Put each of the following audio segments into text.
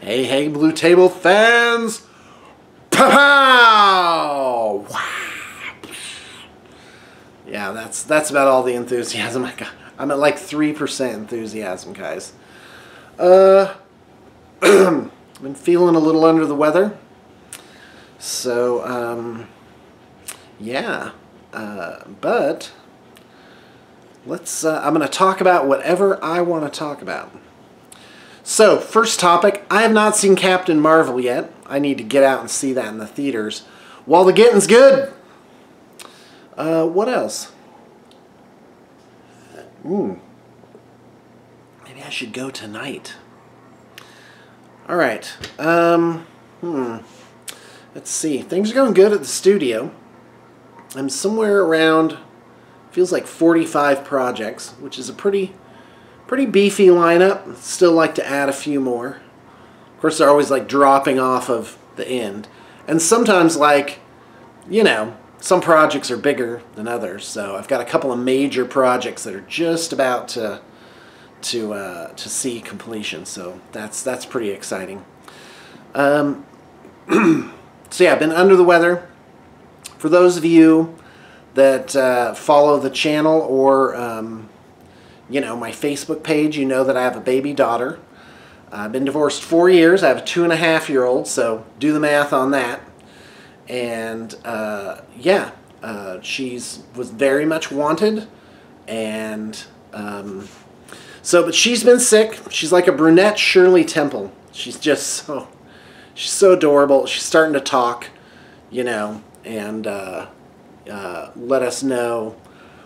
Hey, hey, Blue Table fans! Pow! Yeah, that's about all the enthusiasm I got. I'm at like 3% enthusiasm, guys. Been feeling a little under the weather. So, yeah. But let's, I'm going to talk about whatever I want to talk about. So, first topic, I have not seen Captain Marvel yet. I need to get out and see that in the theaters. While the getting's good. What else? Maybe I should go tonight. Alright. Let's see. Things are going good at the studio. I'm somewhere around, feels like 45 projects, which is a pretty beefy lineup. Still like to add a few more. Of course, they're always like dropping off of the end. And sometimes, like, you know, some projects are bigger than others. So I've got a couple of major projects that are just about to see completion. So that's pretty exciting. So yeah, I've been under the weather. For those of you that follow the channel or you know, my Facebook page, you know that I have a baby daughter. I've been divorced 4 years. I have a 2.5-year-old, so do the math on that. And yeah, was very much wanted, and but she's been sick. She's like a brunette Shirley Temple. She's so adorable. She's starting to talk, you know, and let us know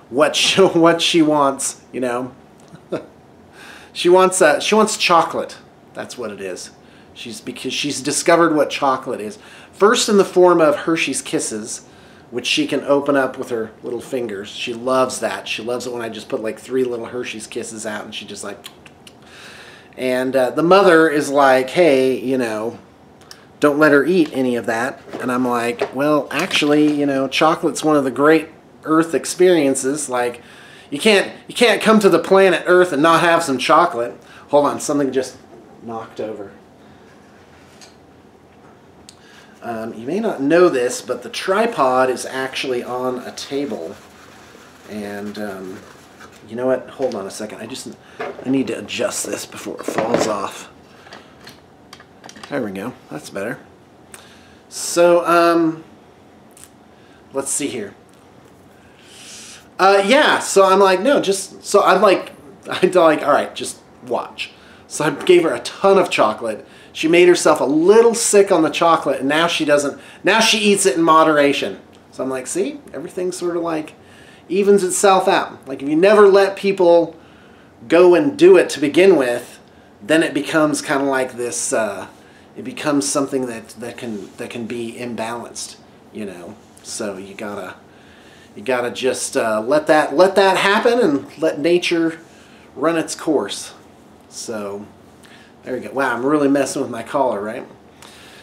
what she wants, you know. she wants chocolate. That's what it is. Because she's discovered what chocolate is. First in the form of Hershey's Kisses, which she can open up with her little fingers. She loves that. She loves it when I just put like 3 little Hershey's Kisses out and she just like. And the mother is like, hey, you know, don't let her eat any of that. And I'm like, well, actually, you know, chocolate's one of the great Earth experiences. Like, you can't come to the planet Earth and not have some chocolate. Hold on, something just knocked over. You may not know this, but the tripod is actually on a table. And you know what? Hold on a second. I need to adjust this before it falls off. There we go. That's better. So, let's see here. Yeah, so I'm like, no, I'd like, all right, just watch. So I gave her a ton of chocolate. She made herself a little sick on the chocolate, and now she eats it in moderation. So I'm like, see, everything sort of like evens itself out. Like if you never let people go and do it to begin with, then it becomes kind of like this, it becomes something that can be imbalanced, you know. So you gotta just let that happen and let nature run its course. So there we go. Wow, I'm really messing with my collar, right?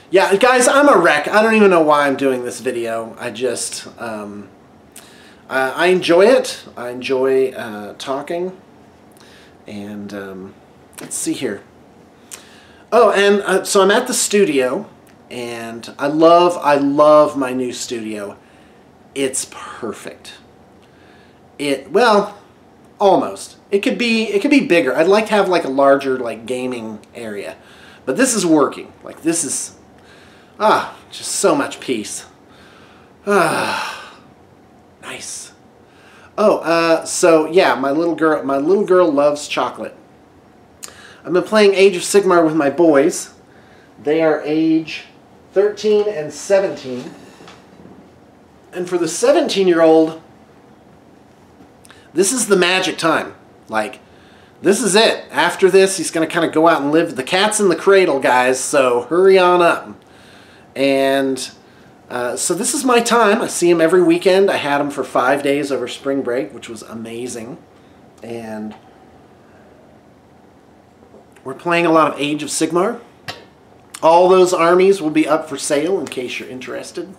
Yeah, guys, I'm a wreck. I don't even know why I'm doing this video. I just I enjoy it. I enjoy talking. And let's see here. Oh, and so I'm at the studio, and I love my new studio. It's perfect. Well, almost. It could be bigger. I'd like to have like a larger like gaming area. But this is working. Like this is just so much peace. Nice. Oh, so yeah, my little girl loves chocolate. I've been playing Age of Sigmar with my boys. They are age 13 and 17. And for the 17-year-old, this is the magic time. Like, this is it. After this, he's going to kind of go out and live. The cat's in the cradle, guys, so hurry on up. And so this is my time. I see him every weekend. I had him for 5 days over spring break, which was amazing. And we're playing a lot of Age of Sigmar. All those armies will be up for sale in case you're interested.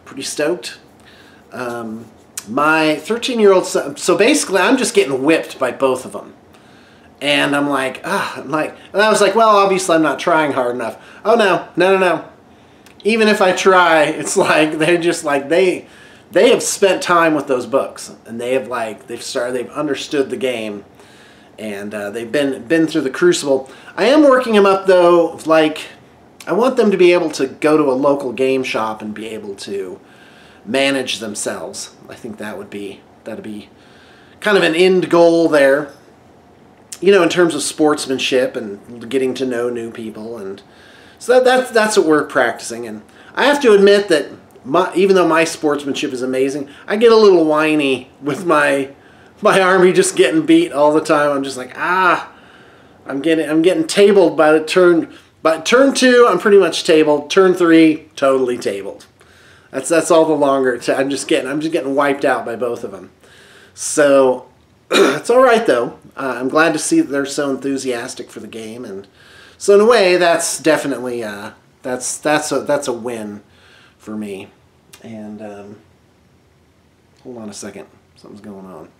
Pretty stoked. My 13-year-old son, so basically I'm just getting whipped by both of them. And I'm like, and I was like, well, obviously I'm not trying hard enough. Oh no, no, no, no. Even if I try, it's like they're just like they have spent time with those books, and they have they've understood the game, and they've been through the crucible. I am working them up though. Like, I want them to be able to go to a local game shop and be able to manage themselves. I think that'd be kind of an end goal there. You know, in terms of sportsmanship and getting to know new people, and so that's what we're practicing. And I have to admit that even though my sportsmanship is amazing, I get a little whiny with my army just getting beat all the time. I'm just like, I'm getting tabled by the turn. But turn 2, I'm pretty much tabled. Turn 3, totally tabled. That's all the longer. I'm just getting wiped out by both of them. So it's all right though. I'm glad to see that they're so enthusiastic for the game, and so in a way, that's definitely that's a win for me. And hold on a second, something's going on.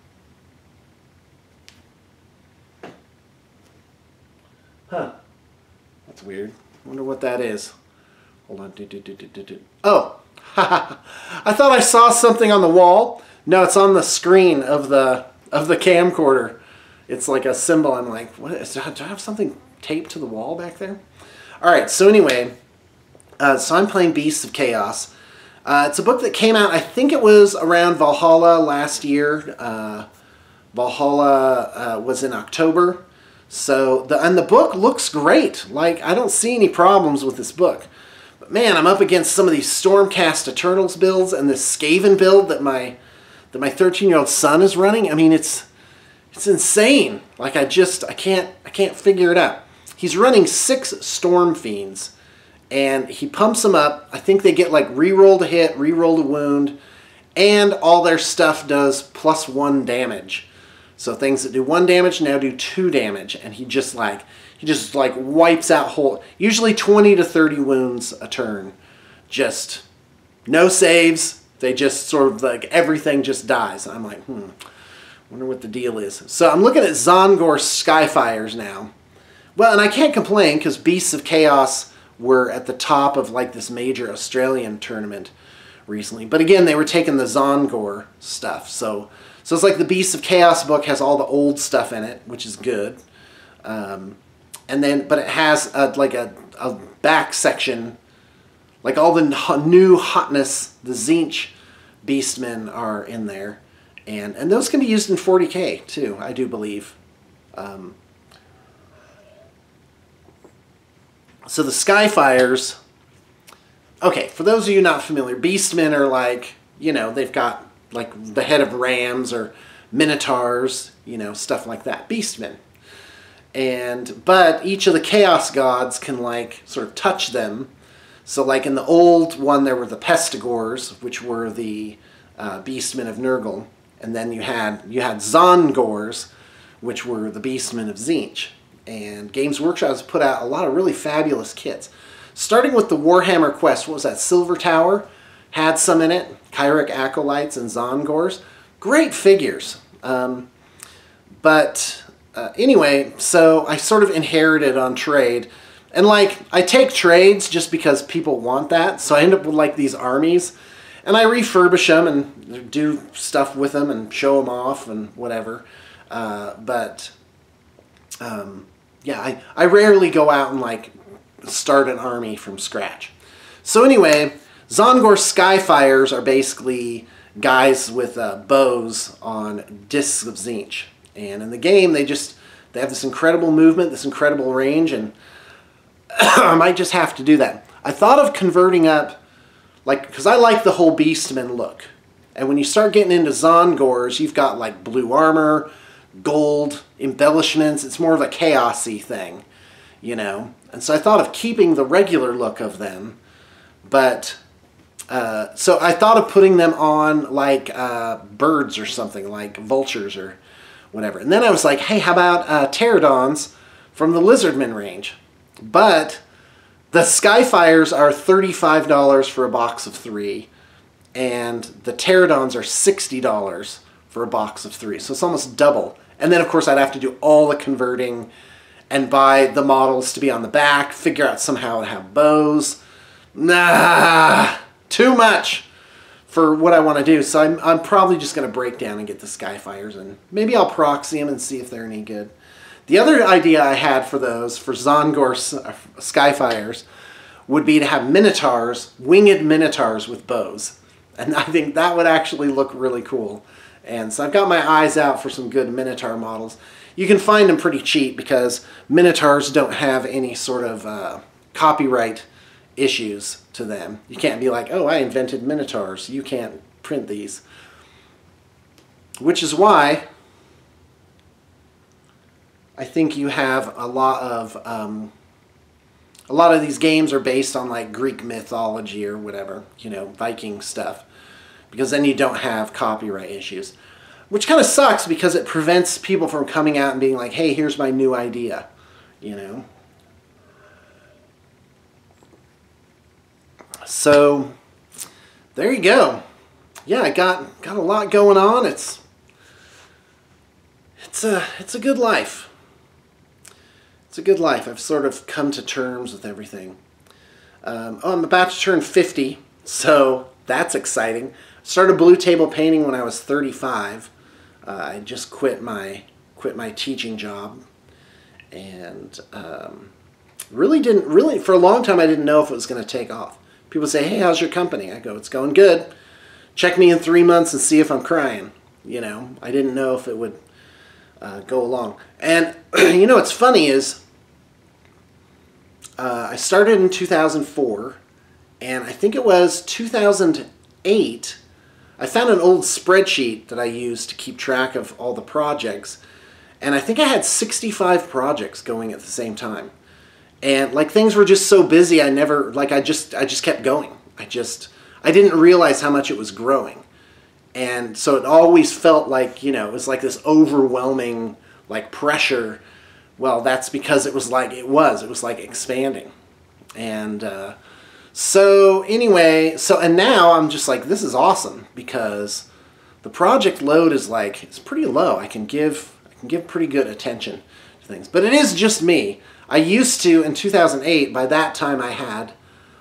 Huh? That's weird. Wonder what that is. Hold on. Oh, I thought I saw something on the wall. No, it's on the screen of the camcorder. It's like a symbol. I'm like, what is? Do I have something taped to the wall back there? All right. So anyway, so I'm playing Beasts of Chaos. It's a book that came out. I think it was around Valhalla last year. Valhalla was in October. So the book looks great. Like, I don't see any problems with this book. But man, I'm up against some of these Stormcast Eternals builds and this Skaven build that my 13-year-old son is running. I mean, it's insane. Like, I can't figure it out. He's running 6 Storm Fiends, and he pumps them up. I think they get like reroll to hit, reroll to wound, and all their stuff does +1 damage. So things that do 1 damage now do 2 damage, and he just wipes out usually 20 to 30 wounds a turn. Just no saves. They just sort of like everything just dies. I'm like, wonder what the deal is. So I'm looking at Zongor Skyfires now. Well, and I can't complain because Beasts of Chaos were at the top of like this major Australian tournament recently. But again, they were taking the Zongor stuff. So it's like the Beasts of Chaos book has all the old stuff in it, which is good. But it has like a back section, like all the new hotness. The Tzeentch Beastmen are in there, and those can be used in 40k too, I do believe. So the Skyfires. Okay, for those of you not familiar, Beastmen are like, you know, they've got like the head of rams or minotaurs, you know, stuff like that. Beastmen. But each of the chaos gods can like sort of touch them. So like in the old one there were the Pestigors, which were the Beastmen of Nurgle, and then you had Zongors, which were the Beastmen of Tzeentch. And Games Workshop has put out a lot of really fabulous kits. Starting with the Warhammer Quest, what was that, Silver Tower? Had some in it, Kyric Acolytes and Zongors. Great figures. Anyway, so I sort of inherited on trade. And like, I take trades just because people want that. So I end up with like these armies. And I refurbish them and do stuff with them and show them off and whatever. Yeah, I rarely go out and like start an army from scratch. So anyway, Zongor Skyfires are basically guys with bows on discs of Tzeentch. And in the game, they have this incredible movement, this incredible range, and I might just have to do that. I thought of converting up, like, because I like the whole Beastman look. And when you start getting into Zongors, you've got like blue armor, gold embellishments. It's more of a chaos-y thing, you know. And so I thought of keeping the regular look of them, but so I thought of putting them on like birds or something, like vultures or whatever. And then I was like, hey, how about pterodons from the Lizardman range? But the Skyfires are $35 for a box of 3, and the pterodons are $60 for a box of 3. So it's almost double. And then, of course, I'd have to do all the converting and buy the models to be on the back, figure out somehow to have bows. Nah, too much for what I want to do. So I'm probably just going to break down and get the Skyfires, and maybe I'll proxy them and see if they're any good. The other idea I had for those, for Zongor Skyfires, would be to have Minotaurs, winged Minotaurs with bows. And I think that would actually look really cool. And so I've got my eyes out for some good Minotaur models. You can find them pretty cheap because Minotaurs don't have any sort of copyright issues to them. You can't be like, oh, I invented Minotaurs. You can't print these. Which is why I think you have a lot of these games are based on like Greek mythology or whatever, you know, Viking stuff. Because then you don't have copyright issues. Which kind of sucks because it prevents people from coming out and being like, hey, here's my new idea, you know. So there you go. Yeah, I got a lot going on. It's a good life. It's a good life. I've sort of come to terms with everything. I'm about to turn 50, so that's exciting. Started blue table painting when I was 35. I just quit my teaching job, and really for a long time I didn't know if it was going to take off. People say, hey, how's your company? I go, it's going good. Check me in 3 months and see if I'm crying. You know, I didn't know if it would go along. And you know what's funny is I started in 2004, and I think it was 2008. I found an old spreadsheet that I used to keep track of all the projects, and I think I had 65 projects going at the same time. And like things were just so busy, I just kept going. I didn't realize how much it was growing. And so it always felt like, you know, it was like this overwhelming like pressure. Well, that's because it was like expanding. And so anyway, and now I'm just like, this is awesome because the project load is like, it's pretty low. I can give pretty good attention to things, but it is just me. I used to, in 2008, by that time I had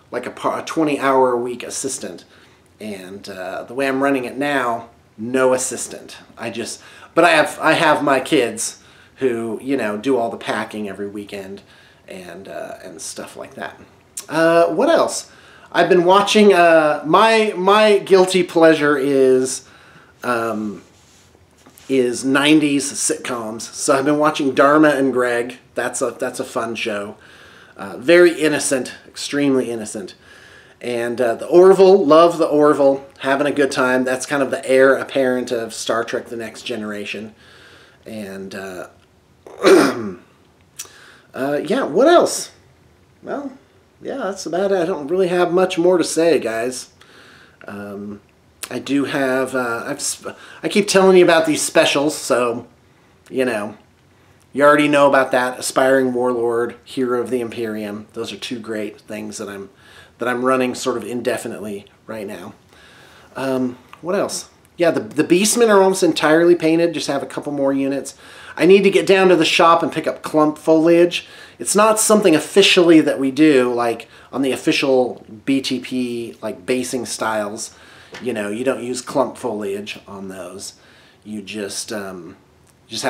like a 20-hour-a-week assistant, and the way I'm running it now, no assistant. But I have my kids who, you know, do all the packing every weekend and stuff like that. What else? I've been watching, my guilty pleasure is 90s sitcoms. So I've been watching Dharma and Greg. That's a fun show. Very innocent, extremely innocent. And the Orville, love the Orville, having a good time. That's kind of the heir apparent of Star Trek The Next Generation. And yeah, what else? Well, yeah, that's about it. I don't really have much more to say, guys. I do have, I keep telling you about these specials, so, you know, you already know about that. Aspiring Warlord, Hero of the Imperium. Those are two great things that I'm running sort of indefinitely right now. What else? Yeah, the Beastmen are almost entirely painted, just have a couple more units. I need to get down to the shop and pick up clump foliage. It's not something officially that we do, like on the official BTP, like basing styles. You know, you don't use clump foliage on those. You just have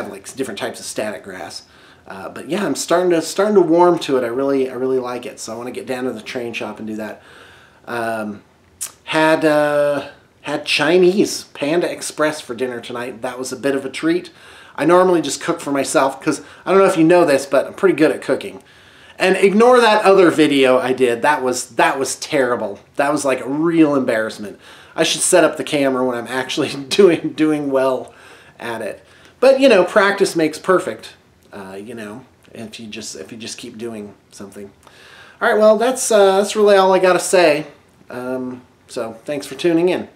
like different types of static grass. But yeah, I'm starting to warm to it. I really like it. So I want to get down to the train shop and do that. Had Chinese Panda Express for dinner tonight. That was a bit of a treat. I normally just cook for myself because I don't know if you know this, but I'm pretty good at cooking. And ignore that other video I did. That was terrible. That was like a real embarrassment. I should set up the camera when I'm actually doing well at it. But you know, practice makes perfect. You know, if you just keep doing something. All right, well, that's really all I got to say. So thanks for tuning in.